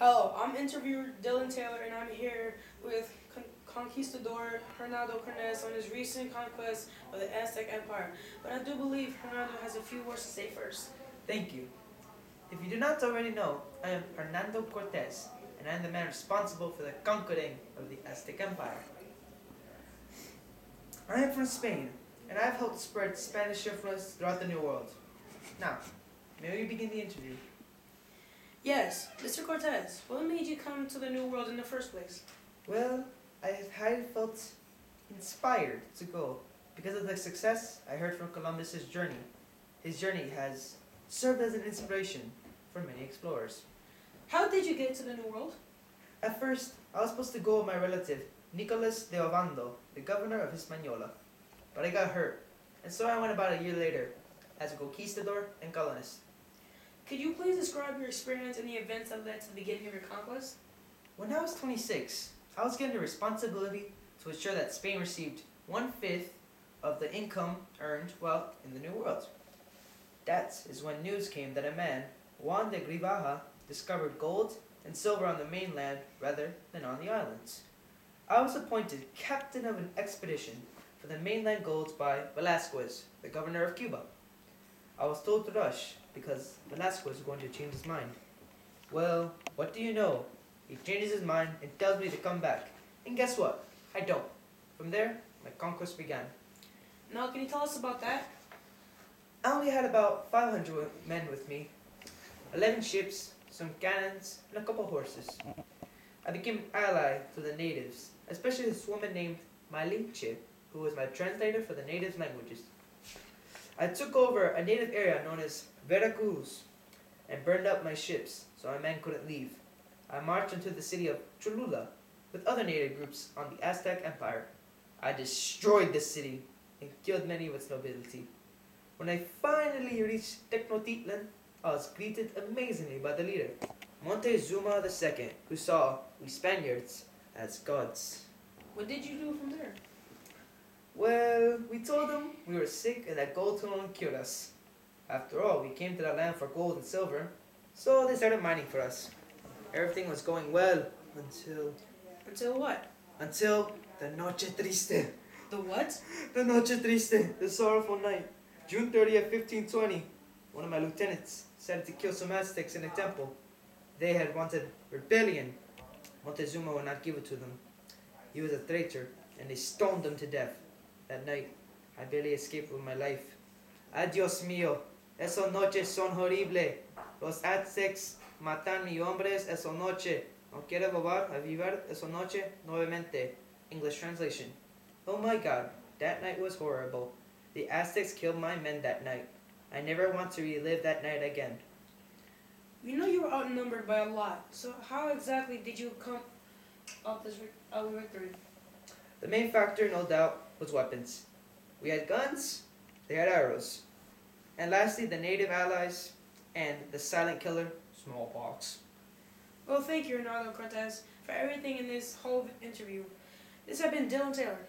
Hello, I'm interviewer Dylan Taylor, and I'm here with Conquistador Hernando Cortez on his recent conquest of the Aztec Empire. But I do believe Hernando has a few words to say first. Thank you. If you do not already know, I am Hernando Cortez, and I am the man responsible for the conquering of the Aztec Empire. I am from Spain, and I have helped spread Spanish influence throughout the New World. Now, may we begin the interview? Yes, Mr. Cortez, what made you come to the New World in the first place? Well, had felt inspired to go because of the success I heard from Columbus's journey. His journey has served as an inspiration for many explorers. How did you get to the New World? At first, I was supposed to go with my relative, Nicolas de Ovando, the governor of Hispaniola. But I got hurt, and so I went about a year later as a conquistador and colonist. Could you please describe your experience and the events that led to the beginning of your conquest? When I was 26, I was given the responsibility to ensure that Spain received 1/5 of the income earned while in the New World. That is when news came that a man, Juan de Grivaja, discovered gold and silver on the mainland rather than on the islands. I was appointed captain of an expedition for the mainland golds by Velasquez, the governor of Cuba. I was told to rush because Velasquez was going to change his mind. Well, what do you know? He changes his mind and tells me to come back. And guess what? I don't. From there, my conquest began. Now, can you tell us about that? I only had about 500 men with me, 11 ships, some cannons, and a couple horses. I became ally to the natives, especially this woman named Malinche, who was my translator for the native languages. I took over a native area known as Veracruz and burned up my ships so my men couldn't leave. I marched into the city of Cholula with other native groups on the Aztec Empire. I destroyed the city and killed many of its nobility. When I finally reached Tecnotitlan, I was greeted amazingly by the leader, Montezuma II, who saw we Spaniards as gods. What did you do from there? Well, we told them we were sick and that gold could only cure us. After all, we came to that land for gold and silver, so they started mining for us. Everything was going well until Until what? until the Noche Triste. The what? The Noche Triste, the sorrowful night. June 30th, 1520. One of my lieutenants decided to kill some Aztecs in a temple. They had wanted rebellion. Montezuma would not give it to them. He was a traitor, and they stoned him to death. That night, I barely escaped with my life. Adios mío, esas noches son horribles. Los Aztecs matan mi hombres esa noche. No quiero volver a vivir esa noche nuevamente. English translation. Oh my God, that night was horrible. The Aztecs killed my men that night. I never want to relive that night again. We know you were outnumbered by a lot, so how exactly did you come up this victory? The main factor, no doubt, was weapons. We had guns, they had arrows. And lastly, the native allies and the silent killer, smallpox. Well, thank you, Hernando Cortez, for everything in this whole interview. This has been Dylan Taylor.